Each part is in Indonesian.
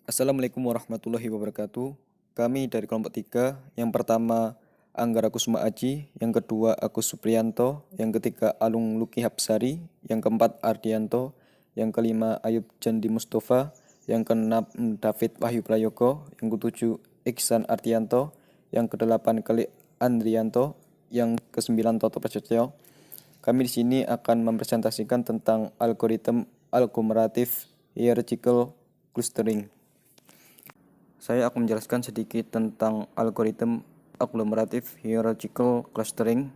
Assalamualaikum warahmatullahi wabarakatuh. Kami dari kelompok 3, yang pertama Anggara Kusuma Aji, yang kedua Agus Supriyanto, yang ketiga Alung Luki Hapsari, yang keempat Ardianto, yang kelima Ayub Jandi Mustafa, yang keenam David Wahyu Prayogo, yang ketujuh Iksan Ardianto, yang kedelapan Kelik Andrianto, yang kesembilan Toto Prasetyo. Kami di sini akan mempresentasikan tentang algoritma aglomeratif hierarchical clustering. Saya akan menjelaskan sedikit tentang algoritma agglomeratif hierarchical clustering.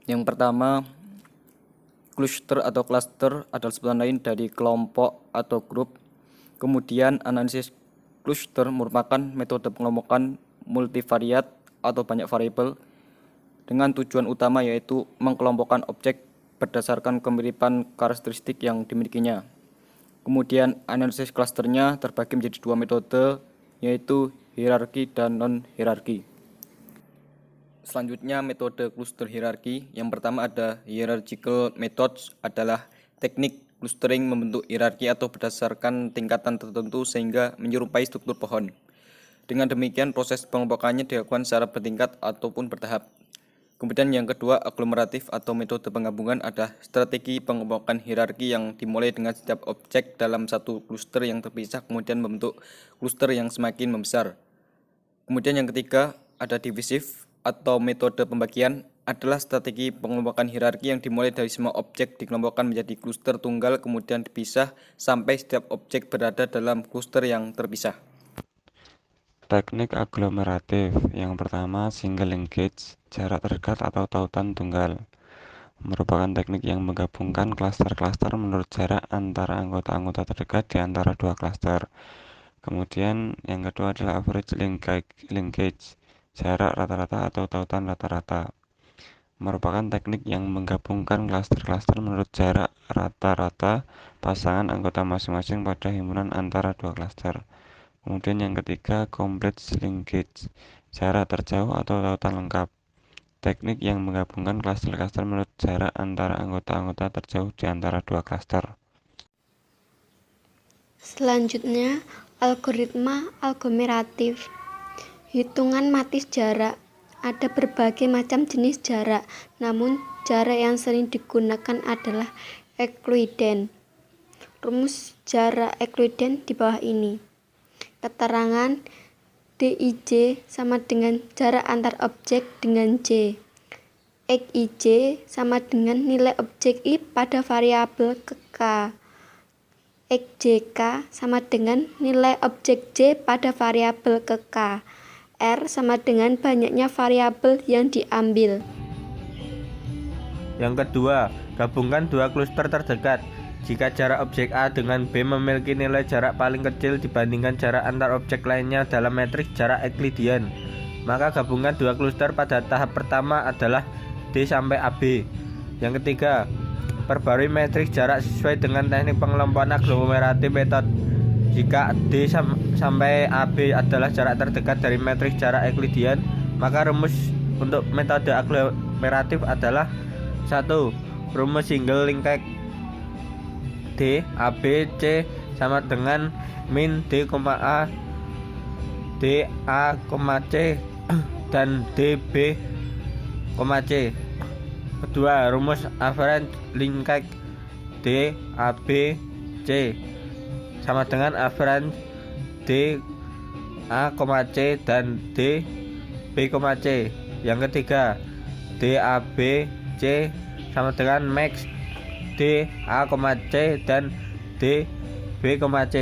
Yang pertama, cluster atau cluster adalah sebutan lain dari kelompok atau grup. Kemudian analisis cluster merupakan metode pengelompokan multivariat atau banyak variabel dengan tujuan utama yaitu mengelompokkan objek berdasarkan kemiripan karakteristik yang dimilikinya. Kemudian analisis klasternya terbagi menjadi dua metode, yaitu hierarki dan non-hierarki. Selanjutnya metode cluster hierarki. Yang pertama ada hierarchical methods, adalah teknik clustering membentuk hierarki atau berdasarkan tingkatan tertentu sehingga menyerupai struktur pohon. Dengan demikian proses pengelompokannya dilakukan secara bertingkat ataupun bertahap. Kemudian yang kedua, aglomeratif atau metode penggabungan adalah strategi pengelompokan hierarki yang dimulai dengan setiap objek dalam satu kluster yang terpisah kemudian membentuk kluster yang semakin membesar. Kemudian yang ketiga, ada divisif atau metode pembagian, adalah strategi pengelompokan hierarki yang dimulai dari semua objek dikelompokkan menjadi kluster tunggal kemudian dipisah sampai setiap objek berada dalam kluster yang terpisah. Teknik aglomeratif. Yang pertama, single linkage, jarak terdekat atau tautan tunggal. Merupakan teknik yang menggabungkan klaster-klaster menurut jarak antara anggota-anggota terdekat di antara dua klaster. Kemudian yang kedua adalah average linkage, jarak rata-rata atau tautan rata-rata. Merupakan teknik yang menggabungkan klaster-klaster menurut jarak rata-rata pasangan anggota masing-masing pada himpunan antara dua klaster. Kemudian yang ketiga, complete linkage, jarak terjauh atau tautan lengkap. Teknik yang menggabungkan klaster-klaster menurut jarak antara anggota-anggota terjauh di antara dua klaster. Selanjutnya, algoritma aglomeratif. Hitungan matis jarak. Ada berbagai macam jenis jarak, namun jarak yang sering digunakan adalah Euclidean. Rumus jarak Euclidean di bawah ini. Keterangan Dij sama dengan jarak antar objek dengan J. Xij sama dengan nilai objek I pada variabel ke K. Xjk sama dengan nilai objek J pada variabel ke K. R sama dengan banyaknya variabel yang diambil. Yang kedua, gabungkan dua kluster terdekat. Jika jarak objek A dengan B memiliki nilai jarak paling kecil dibandingkan jarak antar objek lainnya dalam matriks jarak Euclidean, maka gabungan dua kluster pada tahap pertama adalah D sampai AB. Yang ketiga, perbarui matriks jarak sesuai dengan teknik pengelompokan aglomeratif method. Jika D sampai AB adalah jarak terdekat dari matriks jarak Euclidean, maka rumus untuk metode aglomeratif adalah 1. Rumus single linkage D A B C sama dengan min D, A D A, C dan D B, C. Kedua, rumus average linkage D A B C sama dengan average D A, C dan D B, C. Yang ketiga, D A B C sama dengan max D A, C dan D B, C.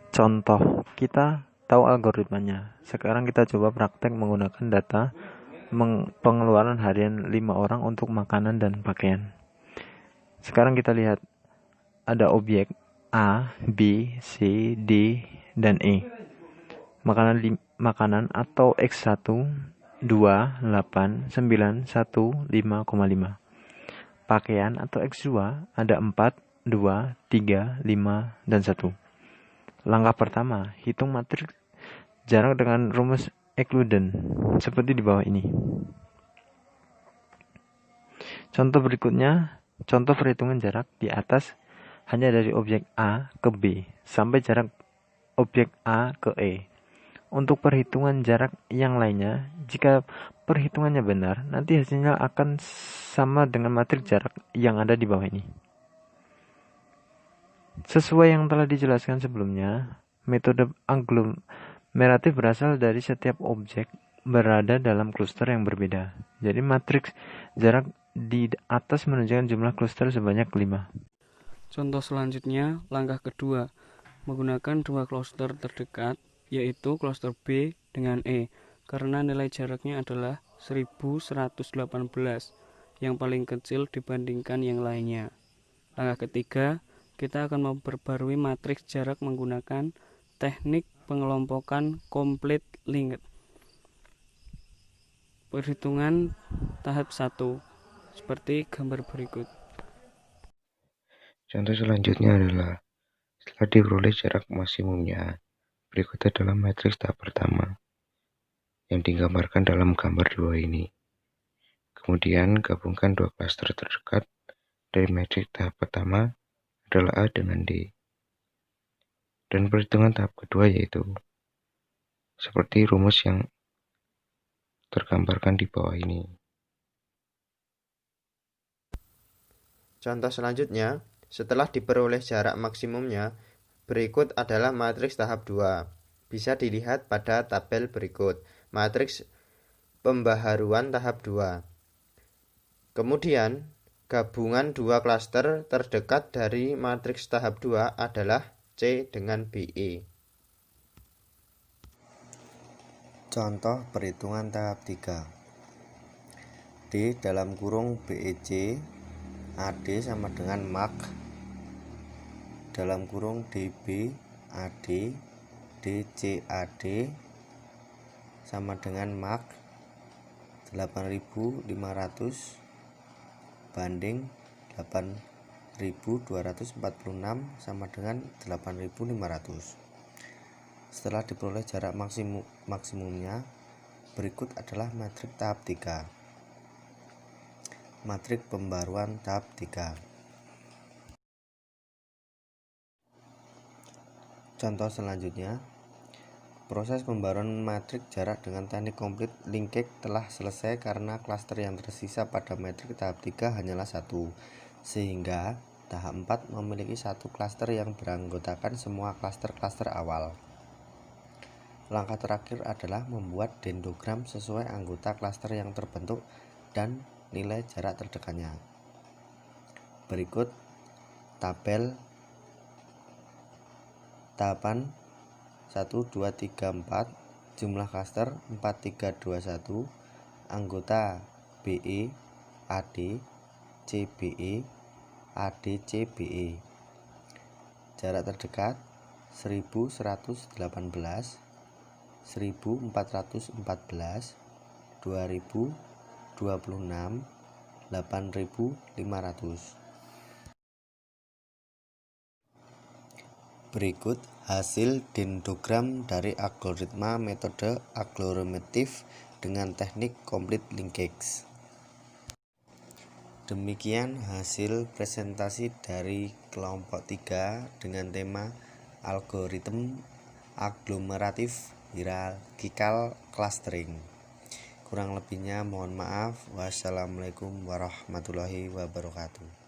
Contoh, kita tahu algoritmanya. Sekarang kita coba praktek menggunakan data pengeluaran harian 5 orang untuk makanan dan pakaian. Sekarang kita lihat ada objek A, B, C, D, dan E. Makanan atau X1 2, 8, 9, 1, 5,5. Pakaian atau X2 ada 4, 2, 3, 5, dan 1. Langkah pertama, hitung matriks jarak dengan rumus Euclidean seperti di bawah ini. Contoh berikutnya, contoh perhitungan jarak di atas hanya dari objek A ke B sampai jarak objek A ke E. Untuk perhitungan jarak yang lainnya, jika perhitungannya benar, nanti hasilnya akan sama dengan matriks jarak yang ada di bawah ini. Sesuai yang telah dijelaskan sebelumnya, metode aglomeratif berasal dari setiap objek berada dalam kluster yang berbeda. Jadi matriks jarak di atas menunjukkan jumlah kluster sebanyak 5. Contoh selanjutnya, langkah kedua, menggunakan dua kluster terdekat, yaitu kluster B dengan E, karena nilai jaraknya adalah 1118, yang paling kecil dibandingkan yang lainnya. Langkah ketiga, kita akan memperbarui matriks jarak menggunakan teknik pengelompokan complete linked. Perhitungan tahap 1, seperti gambar berikut. Contoh selanjutnya adalah setelah diperoleh jarak maksimumnya, berikut adalah matriks tahap pertama yang digambarkan dalam gambar 2 ini. Kemudian gabungkan dua klaster terdekat dari matriks tahap pertama adalah A dengan D. Dan perhitungan tahap kedua yaitu seperti rumus yang tergambarkan di bawah ini. Contoh selanjutnya, setelah diperoleh jarak maksimumnya, berikut adalah matriks tahap 2. Bisa dilihat pada tabel berikut, matriks pembaharuan tahap 2. Kemudian, gabungan dua klaster terdekat dari matriks tahap 2 adalah C dengan BE. Contoh perhitungan tahap 3. D dalam kurung BEC AD sama dengan Mak dalam kurung DB AD DC AD sama dengan Mak 8.500 banding 8.246 sama dengan 8.500. Setelah diperoleh jarak maksimumnya, berikut adalah matriks tahap 3. Matriks pembaruan tahap 3. Contoh selanjutnya, proses pembaruan matriks jarak dengan teknik complete linkage telah selesai karena klaster yang tersisa pada matriks tahap 3 hanyalah 1, sehingga tahap 4 memiliki satu klaster yang beranggotakan semua klaster-klaster awal. Langkah terakhir adalah membuat dendrogram sesuai anggota klaster yang terbentuk dan nilai jarak terdekatnya. Berikut tabel tahapan 1, 2, 3, 4, jumlah klaster 4, 3, 2, 1, anggota BE, AD, CBE, AD, CBE. Jarak terdekat 1118, 1414, 2026, 8500. Berikut hasil dendrogram dari algoritma metode aglomeratif dengan teknik complete linkage. Demikian hasil presentasi dari kelompok 3 dengan tema algoritma aglomeratif hierarchical clustering. Kurang lebihnya mohon maaf. Wassalamualaikum warahmatullahi wabarakatuh.